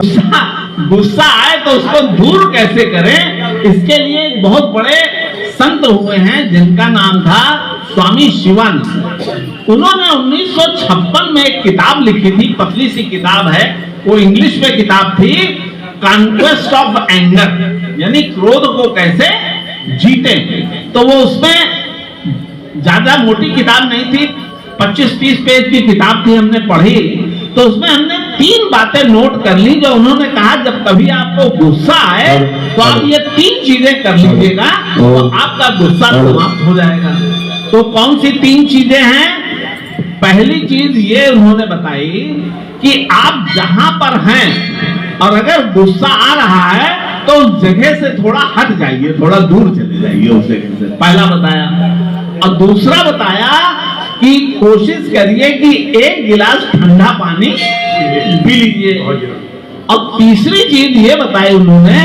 गुस्सा आए तो उसको दूर कैसे करें, इसके लिए एक बहुत बड़े संत हुए हैं जिनका नाम था स्वामी शिवानंद। उन्होंने 1956 में एक किताब लिखी थी, पतली सी किताब है, वो इंग्लिश में किताब थी, कॉन्क्वेस्ट ऑफ एंगर, यानी क्रोध को कैसे जीते। तो वो उसमें ज्यादा मोटी किताब नहीं थी, 25-30 पेज की किताब थी, हमने पढ़ी। तो उसमें हमने 3 बातें नोट कर ली जो उन्होंने कहा जब कभी आपको गुस्सा आए तो आप ये 3 चीजें कर लीजिएगा तो आपका गुस्सा समाप्त हो जाएगा। तो कौन सी 3 चीजें हैं? पहली चीज ये उन्होंने बताई कि आप जहां पर हैं और अगर गुस्सा आ रहा है तो उस जगह से थोड़ा हट जाइए, थोड़ा दूर चले जाइए उस जगह से, पहला बताया। और दूसरा बताया कि कोशिश करिए कि 1 गिलास ठंडा पानी पी लीजिए। और तीसरी चीज ये बताई उन्होंने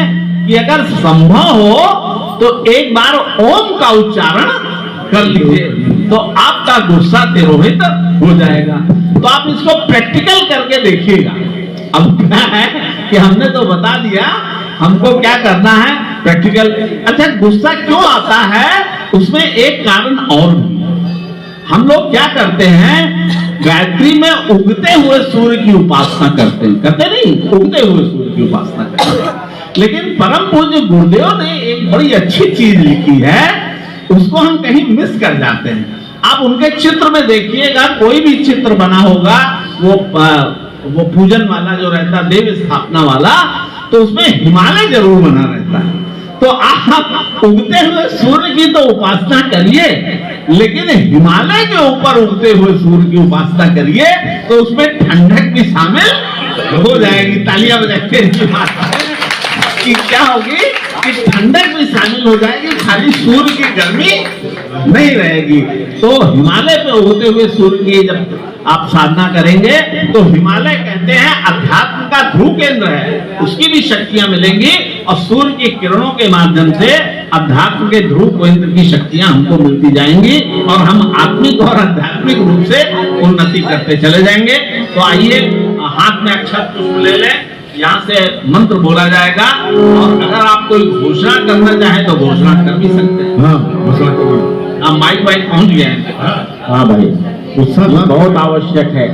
कि अगर संभव हो तो एक बार ओम का उच्चारण कर लीजिए तो आपका गुस्सा तिरोहित हो जाएगा। तो आप इसको प्रैक्टिकल करके देखिएगा। अब क्या है कि हमने तो बता दिया, हमको क्या करना है प्रैक्टिकल। अच्छा, गुस्सा क्यों आता है उसमें एक कारण और भी। हम लोग क्या करते हैं, गायत्री में उगते हुए सूर्य की उपासना करते हैं, करते नहीं, उगते हुए सूर्य की उपासना करते हैं। लेकिन परम पूज्य गुरुदेव ने एक बड़ी अच्छी चीज लिखी है, उसको हम कहीं मिस कर जाते हैं। आप उनके चित्र में देखिएगा, कोई भी चित्र बना होगा वो पूजन वाला जो रहता, देव स्थापना वाला, तो उसमें हिमालय जरूर बना रहता है। तो आप उगते हुए सूर्य की तो उपासना करिए, लेकिन हिमालय के ऊपर उगते हुए सूर्य की उपासना करिए तो उसमें ठंडक भी शामिल हो जाएगी। तालियां बजाते कि क्या होगी कि ठंडक भी शामिल हो जाएगी, खाली सूर्य की गर्मी नहीं रहेगी। तो हिमालय पे उगते हुए सूर्य की जब आप साधना करेंगे तो हिमालय कहते हैं अध्यात्म का ध्रुव केंद्र है, उसकी भी शक्तियां मिलेंगी और सूर्य की किरणों के माध्यम से अध्यात्म के ध्रुव केंद्र की शक्तियां हमको मिलती जाएंगी और हम आत्मिक और आध्यात्मिक रूप से उन्नति करते चले जाएंगे। तो आइए हाथ में अक्षत पुष्प ले लें, यहाँ से मंत्र बोला जाएगा और अगर आप कोई घोषणा करना चाहें तो घोषणा कर भी सकते हैं। हाँ, माइक पहुंच गए हैं। हाँ भाई, गुस्सा बहुत आवश्यक है,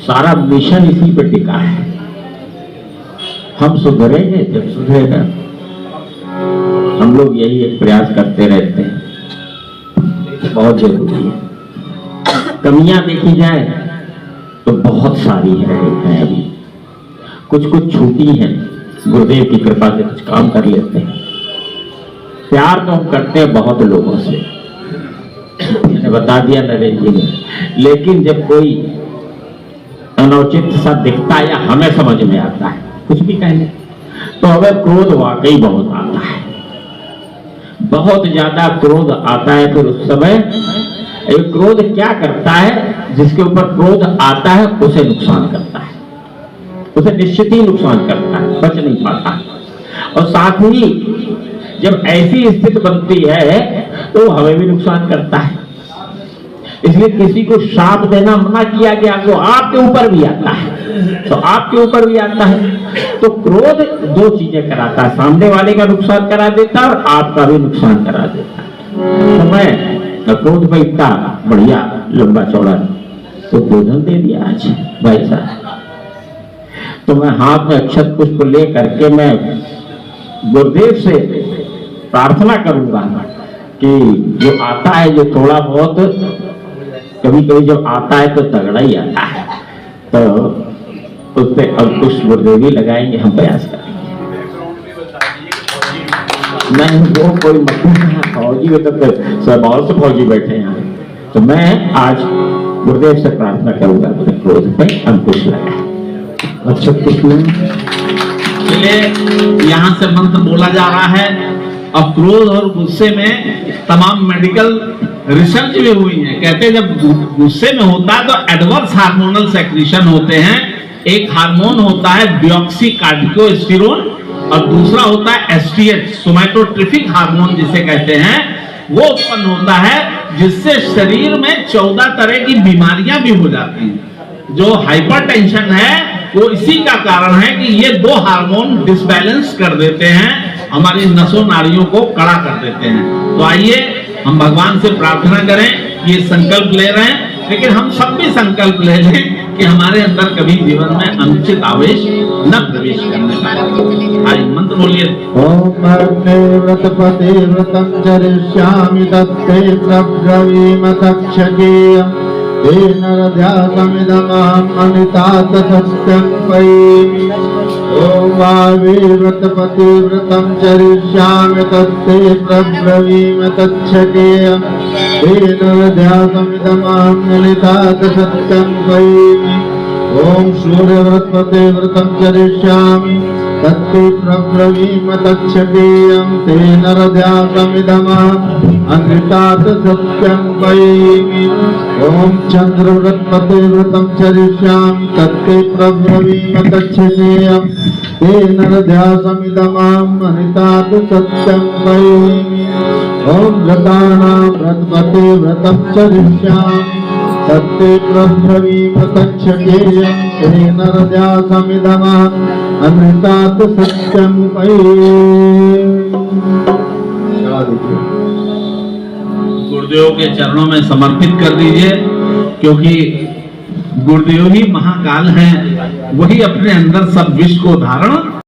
सारा मिशन इसी पे टिका है। हम सुधरेंगे जब सुधरेगा, हम लोग यही एक प्रयास करते रहते हैं, बहुत जरूरी है। कमियां देखी जाए तो बहुत सारी है अभी, कुछ छूटी है, गुरुदेव की कृपा से कुछ काम कर लेते हैं। प्यार तो हम करते हैं बहुत लोगों से, मैंने बता दिया नरेंद्र जी ने, लेकिन जब कोई अनौचित सा दिखता है या हमें समझ में आता है कुछ भी कहने, तो हमें क्रोध वाकई बहुत आता है, बहुत ज्यादा क्रोध आता है। फिर उस समय क्रोध क्या करता है, जिसके ऊपर क्रोध आता है उसे नुकसान करता है, उसे निश्चित ही नुकसान करता है, बच नहीं पाता। और साथ ही जब ऐसी स्थिति बनती है तो हमें भी नुकसान करता है। इसलिए किसी को श्राप देना मना किया गया, वो आपके ऊपर भी आता है, तो आपके ऊपर भी आता है। तो क्रोध 2 चीजें कराता है, सामने वाले का नुकसान करा देता है और आपका भी नुकसान करा देता है। तो मैं क्रोध में इतना बढ़िया लंबा चौड़ा तो भोजन दे दिया आज भाई साहब। तो मैं हाथ में अक्षत पुष्प ले करके मैं गुरुदेव से प्रार्थना करूंगा कि जो आता है, जो थोड़ा बहुत कभी कभी जो आता है तो तगड़ा ही आता है, तो उस पर अंकुश गुरुदेव ही लगाएंगे, हम प्रयास करेंगे। नहीं वो कोई मतलब फौजी में तो बहुत से फौजी बैठे हैं, तो मैं आज गुरुदेव से प्रार्थना करूंगा क्रोध पे अंकुश लगाए। अच्छा, चलिए यहाँ से मंत्र बोला जा रहा है। अब क्रोध और गुस्से में तमाम मेडिकल रिसर्च भी हुई है, कहते हैं जब गुस्से में होता है तो एडवर्स हार्मोनल सेक्रेशन होते हैं। एक हार्मोन होता है डिऑक्सीकार्डिकोस्टेरोन और दूसरा होता है एसटीएच, सोमैटोट्रोफिक हार्मोन जिसे कहते हैं, वो उत्पन्न होता है जिससे शरीर में 14 तरह की बीमारियां भी हो जाती हैं। जो हाइपरटेंशन है वो इसी का कारण है कि ये दो हार्मोन डिसबैलेंस कर देते हैं, हमारी नसों नाड़ियों को कड़ा कर देते हैं। तो आइए हम भगवान से प्रार्थना करें, ये संकल्प ले रहे हैं, लेकिन हम सब भी संकल्प ले लें कि हमारे अंदर कभी जीवन में अनुचित आवेश न प्रवेश करने पाए। आइए मंत्र बोलिए। ओम अग्ने व्रतपते व्रतं चरिष्यामि तत्ते प्रब्रवीम तक्षकेयम् तेन हृदयासमिदमहम् अनितात सत्यं पयेमि। ओम वावे व्रतपते व्रतं चरिष्यामि तत्ते प्रब्रवीम तक्षकेयम् तेन हृदयासमिदमहम् अनितात सत्यं पयेमि। ओम सूर्यव्रतपते व्रतं चरिष्यामि तत्ते प्रब्रवीम तक्षकेयम् तेन हृदयासमिदमहम् अनितात सत्यं पयेमि। ओम चंद्रव्रतपते व्रतं चरिष्यामि तत्ते प्रब्रवीम तक्षकेयम् तेन हृदयासमिदमहम् अनितात सत्यं पयेमि। ओम व्रतानां व्रतपते व्रतं चरिष्यामि तत्ते प्रब्रवीम तक्षकेयम् तेन हृदयासमिदमहम् अनितात सत्यं पयेमि। गुरुदेव के चरणों में समर्पित कर दीजिए, क्योंकि गुरुदेव ही महाकाल हैं, वही अपने अंदर सब विश्व को धारण